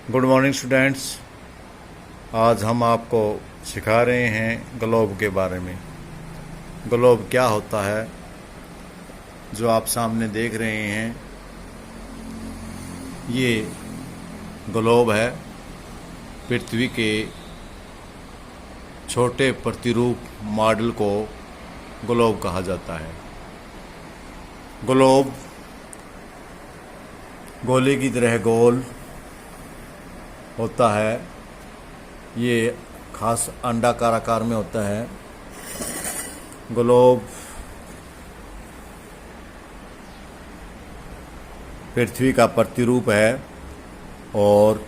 Good morning students. आज हम आपको सिखा रहे हैं ग्लोब के बारे में। ग्लोब क्या होता है, जो आप सामने देख रहे हैं ये ग्लोब है। पृथ्वी के छोटे प्रतिरूप मॉडल को ग्लोब कहा जाता है। ग्लोब गोले की तरह गोल होता है। ये खास अंडाकार आकार में होता है। ग्लोब पृथ्वी का प्रतिरूप है और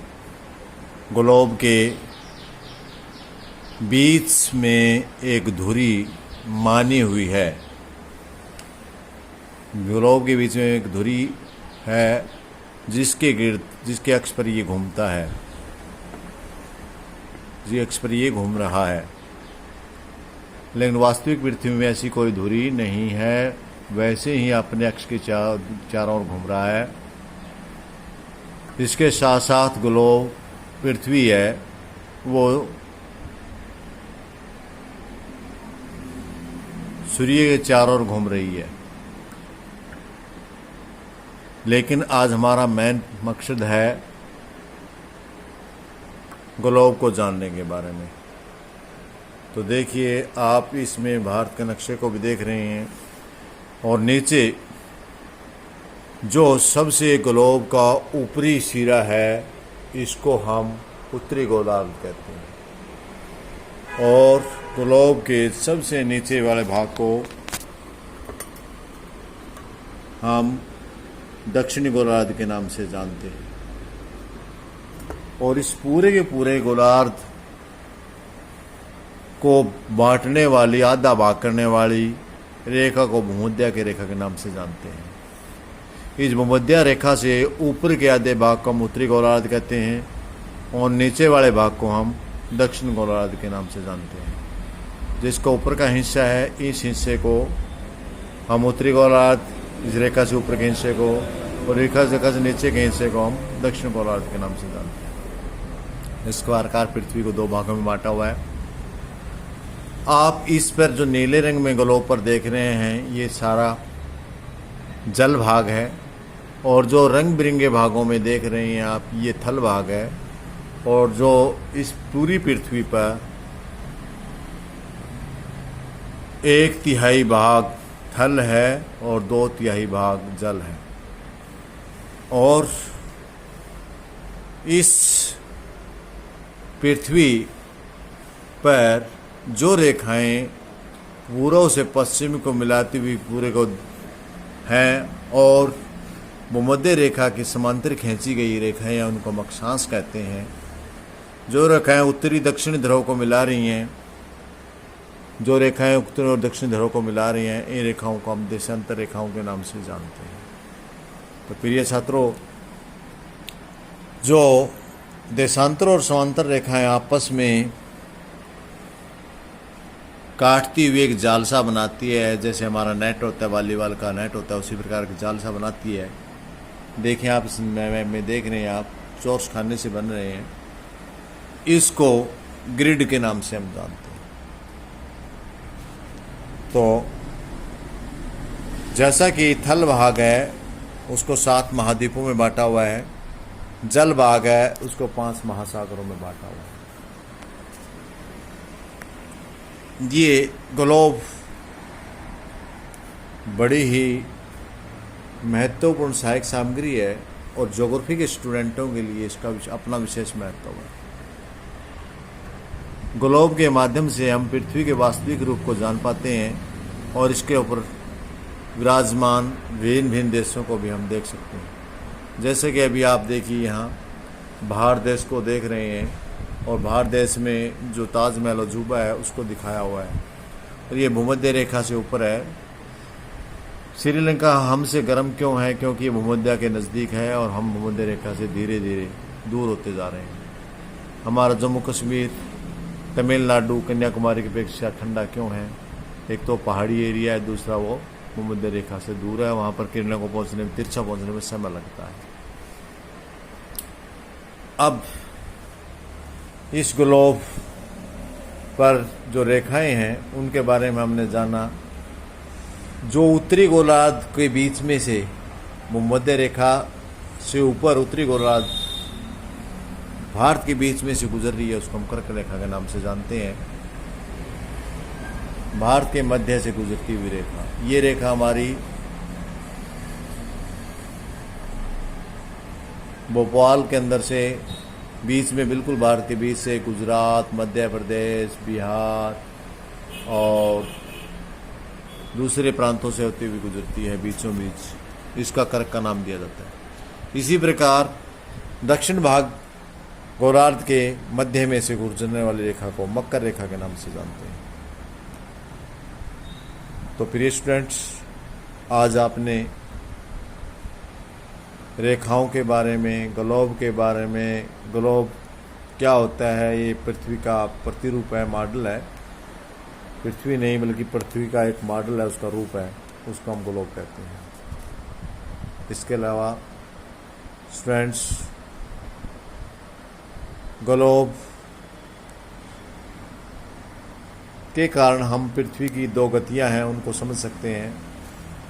ग्लोब के बीच में एक धुरी मानी हुई है। ग्लोब के बीच में एक धुरी है जिसके अक्ष पर ये घूमता है, जी अक्ष पर ये घूम रहा है। लेकिन वास्तविक पृथ्वी में ऐसी कोई धुरी नहीं है, वैसे ही अपने अक्ष के चारों ओर घूम रहा है। इसके साथ साथ ग्लोब पृथ्वी है वो सूर्य के चारों ओर घूम रही है। लेकिन आज हमारा मेन मकसद है ग्लोब को जानने के बारे में। तो देखिए, आप इसमें भारत के नक्शे को भी देख रहे हैं और नीचे जो सबसे ग्लोब का ऊपरी सिरा है इसको हम उत्तरी गोलार्ध कहते हैं और ग्लोब के सबसे नीचे वाले भाग को हम दक्षिणी गोलार्ध के नाम से जानते हैं। और इस पूरे के पूरे गोलार्ध को बांटने वाली, आधा भाग करने वाली रेखा को भूमध्य की रेखा के नाम से जानते हैं। इस भूमध्य रेखा से ऊपर के आधे भाग को हम उत्तरी गोलार्ध कहते हैं और नीचे वाले भाग को हम दक्षिण गोलार्ध के नाम से जानते हैं। जिसका ऊपर का हिस्सा है, इस हिस्से को हम उत्तरी गोलार्ध, इस रेखा से ऊपर के हिस्से को, और रेखा से नीचे के हिस्से को हम दक्षिण गोलार्ध के नाम से जानते हैं। इसका आकार पृथ्वी को दो भागों में बांटा हुआ है। आप इस पर जो नीले रंग में ग्लोब पर देख रहे हैं ये सारा जल भाग है और जो रंग बिरंगे भागों में देख रहे हैं आप ये थल भाग है। और जो इस पूरी पृथ्वी पर 1/3 भाग थल है और 2/3 भाग जल है। और इस पृथ्वी पर जो रेखाएं पूर्व से पश्चिम को मिलाती हुई पूरे को हैं और भूमध्य रेखा की समांतर खींची गई रेखाएं उनको हम अक्षांश कहते हैं। जो रेखाएं उत्तरी दक्षिणी ध्रुव को मिला रही हैं, जो रेखाएं उत्तरी और दक्षिणी ध्रुव को मिला रही हैं, इन रेखाओं को हम देशांतर रेखाओं के नाम से जानते हैं। तो प्रिय छात्रों, जो देशांतर और समांतर रेखाएं आपस में काटती हुई एक जालसा बनाती है, जैसे हमारा नेट होता है, वॉलीबॉल का नेट होता है, उसी प्रकार की जालसा बनाती है। देखें आप इस में देख रहे हैं, आप चौरस खाने से बन रहे हैं। इसको ग्रिड के नाम से हम जानते हैं। तो जैसा कि थल भाग है उसको 7 महाद्वीपों में बांटा हुआ है, जल भाग है उसको 5 महासागरों में बांटा हुआ है। ये ग्लोब बड़ी ही महत्वपूर्ण सहायक सामग्री है और ज्योग्राफी के स्टूडेंटों के लिए इसका अपना विशेष महत्व है। ग्लोब के माध्यम से हम पृथ्वी के वास्तविक रूप को जान पाते हैं और इसके ऊपर विराजमान भिन्न भिन्न देशों को भी हम देख सकते हैं। जैसे कि अभी आप देखिए, यहाँ भारत देश को देख रहे हैं और भारत देश में जो ताजमहल अजूबा है उसको दिखाया हुआ है और ये भूमध्य रेखा से ऊपर है। श्रीलंका हमसे गर्म क्यों है? क्योंकि ये भूमध्य के नज़दीक है और हम भूमध्य रेखा से धीरे धीरे दूर होते जा रहे हैं। हमारा जम्मू कश्मीर, तमिलनाडु, कन्याकुमारी की अपेक्षा ठंडा क्यों है? एक तो पहाड़ी एरिया है, दूसरा वो भूमध्य रेखा से दूर है। वहाँ पर किरणों को पहुँचने में, तिरछा पहुँचने में समय लगता है। अब इस ग्लोब पर जो रेखाएं हैं उनके बारे में हमने जाना। जो उत्तरी गोलार्ध के बीच में से भूमध्य रेखा से ऊपर उत्तरी गोलार्ध भारत के बीच में से गुजर रही है, उसको हम कर्क रेखा के नाम से जानते हैं। भारत के मध्य से गुजरती हुई रेखा, ये रेखा हमारी भोपाल के अंदर से बीच में, बिल्कुल भारत के बीच से गुजरात, मध्य प्रदेश, बिहार और दूसरे प्रांतों से होती हुई गुजरती है बीचों बीच। इसका कर्क का नाम दिया जाता है। इसी प्रकार दक्षिण भाग गोलार्ध के मध्य में से गुजरने वाली रेखा को मकर रेखा के नाम से जानते हैं। तो प्रिय स्टूडेंट्स, आज आपने रेखाओं के बारे में, ग्लोब के बारे में, ग्लोब क्या होता है, ये पृथ्वी का प्रतिरूप है, मॉडल है। पृथ्वी नहीं बल्कि पृथ्वी का एक मॉडल है, उसका रूप है, उसको हम ग्लोब कहते हैं। इसके अलावा स्टूडेंट्स, ग्लोब के कारण हम पृथ्वी की दो गतियां हैं उनको समझ सकते हैं।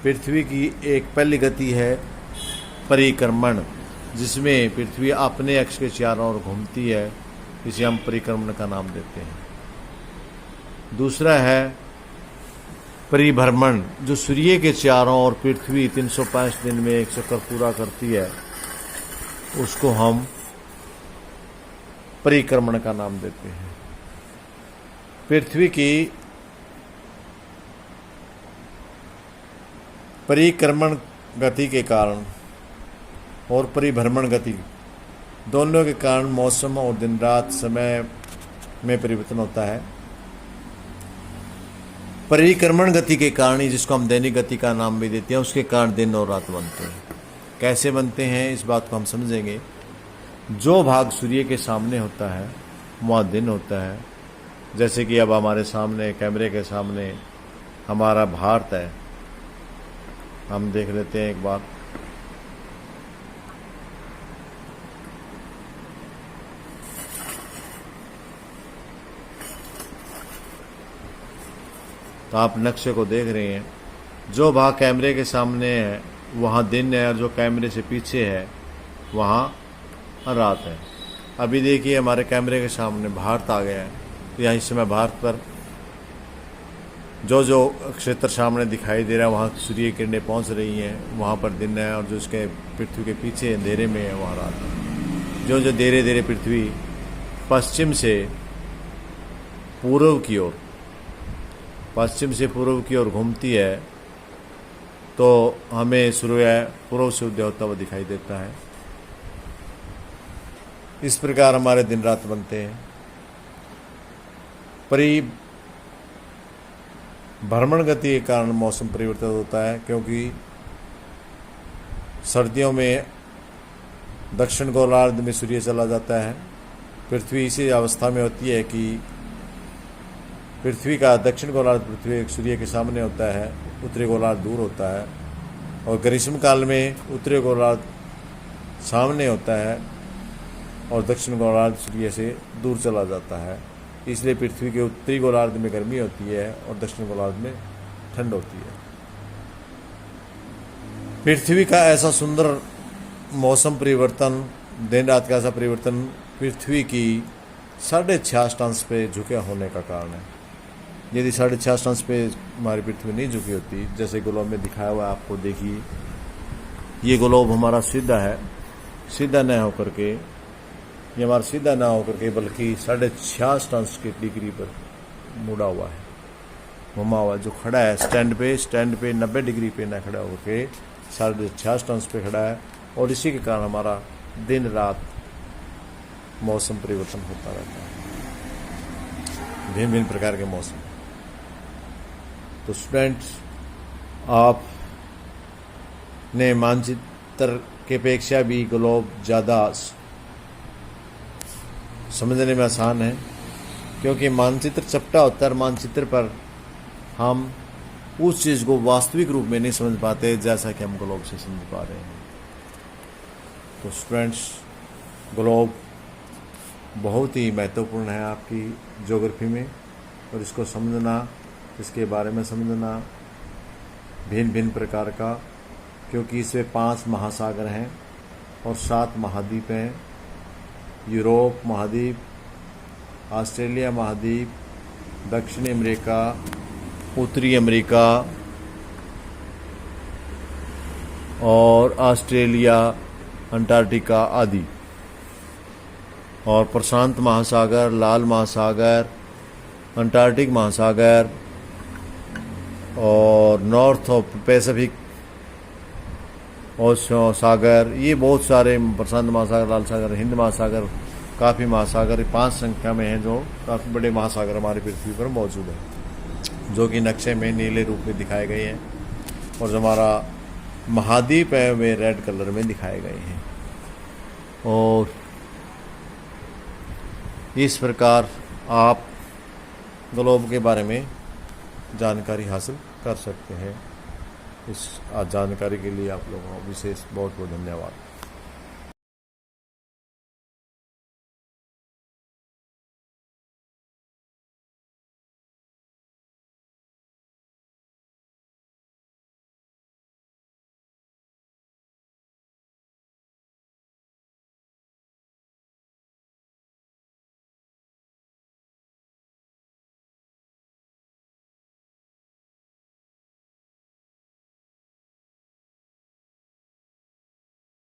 पृथ्वी की एक पहली गति है परिक्रमण, जिसमें पृथ्वी अपने अक्ष के चारों ओर घूमती है, इसे हम परिक्रमण का नाम देते हैं। दूसरा है परिभ्रमण, जो सूर्य के चारों ओर पृथ्वी 365 दिन में एक चक्कर पूरा करती है, उसको हम परिक्रमण का नाम देते हैं। पृथ्वी की परिक्रमण गति के कारण और परिभ्रमण गति दोनों के कारण मौसम और दिन रात समय में परिवर्तन होता है। परिक्रमण गति के कारण ही, जिसको हम दैनिक गति का नाम भी देते हैं, उसके कारण दिन और रात बनते हैं। कैसे बनते हैं इस बात को हम समझेंगे। जो भाग सूर्य के सामने होता है वहाँ दिन होता है। जैसे कि अब हमारे सामने, कैमरे के सामने हमारा भारत है, हम देख लेते हैं एक बार। तो आप नक्शे को देख रहे हैं, जो भाग कैमरे के सामने है वहाँ दिन है, और जो कैमरे से पीछे है वहाँ रात है। अभी देखिए हमारे कैमरे के सामने भारत आ गया है, तो यहाँ इस समय भारत पर जो क्षेत्र सामने दिखाई दे रहा है वहाँ सूर्य किरणें पहुँच रही हैं, वहाँ पर दिन है, और जो इसके पृथ्वी के पीछे अंधेरे में है वहाँ रात है। जो धीरे धीरे पृथ्वी पश्चिम से पूर्व की ओर घूमती है, तो हमें सूर्य पूर्व से उदय होता हुआ दिखाई देता है। इस प्रकार हमारे दिन रात बनते हैं। परिभ्रमण गति के कारण मौसम परिवर्तन होता है, क्योंकि सर्दियों में दक्षिण गोलार्ध में सूर्य चला जाता है। पृथ्वी इसी अवस्था में होती है कि पृथ्वी का दक्षिण गोलार्ध पृथ्वी सूर्य के सामने होता है, उत्तरी गोलार्ध दूर होता है, और ग्रीष्म काल में उत्तरी गोलार्ध सामने होता है और दक्षिण गोलार्ध सूर्य से दूर चला जाता है। इसलिए पृथ्वी के उत्तरी गोलार्ध में गर्मी होती है और दक्षिण गोलार्ध में ठंड होती है। पृथ्वी का ऐसा सुंदर मौसम परिवर्तन, दिन रात का ऐसा परिवर्तन पृथ्वी की 6.5 अंश पे झुके होने का कारण है। यदि 6.5 अंश पे हमारी पृथ्वी नहीं झुकी होती, जैसे ग्लोब में दिखाया हुआ आपको देखिए, ये ग्लोब हमारा सीधा है, सीधा न होकर के, ये हमारा सीधा ना होकर के बल्कि 6.5 अंश की डिग्री पर मुड़ा हुआ है, घुमा हुआ। जो खड़ा है स्टैंड पे 90 डिग्री पे ना खड़ा होकर के 6.5 अंश पे खड़ा है, और इसी के कारण हमारा दिन रात मौसम परिवर्तन होता रहता है, भिन्न भिन्न प्रकार के मौसम। तो स्टूडेंट्स, आप ने मानचित्र के अपेक्षा भी ग्लोब ज़्यादा समझने में आसान है, क्योंकि मानचित्र चपटा होता है। मानचित्र पर हम उस चीज़ को वास्तविक रूप में नहीं समझ पाते जैसा कि हम ग्लोब से समझ पा रहे हैं। तो स्टूडेंट्स, ग्लोब बहुत ही महत्वपूर्ण है आपकी ज्योग्राफी में, और इसको समझना, इसके बारे में समझना भिन्न भिन्न प्रकार का, क्योंकि इसमें 5 महासागर हैं और 7 महाद्वीप हैं। यूरोप महाद्वीप, ऑस्ट्रेलिया महाद्वीप, दक्षिणी अमेरिका, उत्तरी अमेरिका और ऑस्ट्रेलिया, अंटार्कटिका आदि, और प्रशांत महासागर, लाल महासागर, अंटार्कटिक महासागर और नॉर्थ ऑफ पैसिफिक ओशन सागर, ये बहुत सारे, प्रशांत महासागर, लाल सागर, हिंद महासागर, काफ़ी महासागर 5 संख्या में हैं, जो काफ़ी बड़े महासागर हमारी पृथ्वी पर मौजूद हैं, जो कि नक्शे में नीले रूप में दिखाए गए हैं, और जो हमारा महाद्वीप है वे रेड कलर में दिखाए गए हैं। और इस प्रकार आप ग्लोब के बारे में जानकारी हासिल कर सकते हैं। इस जानकारी के लिए आप लोगों को विशेष बहुत बहुत धन्यवाद।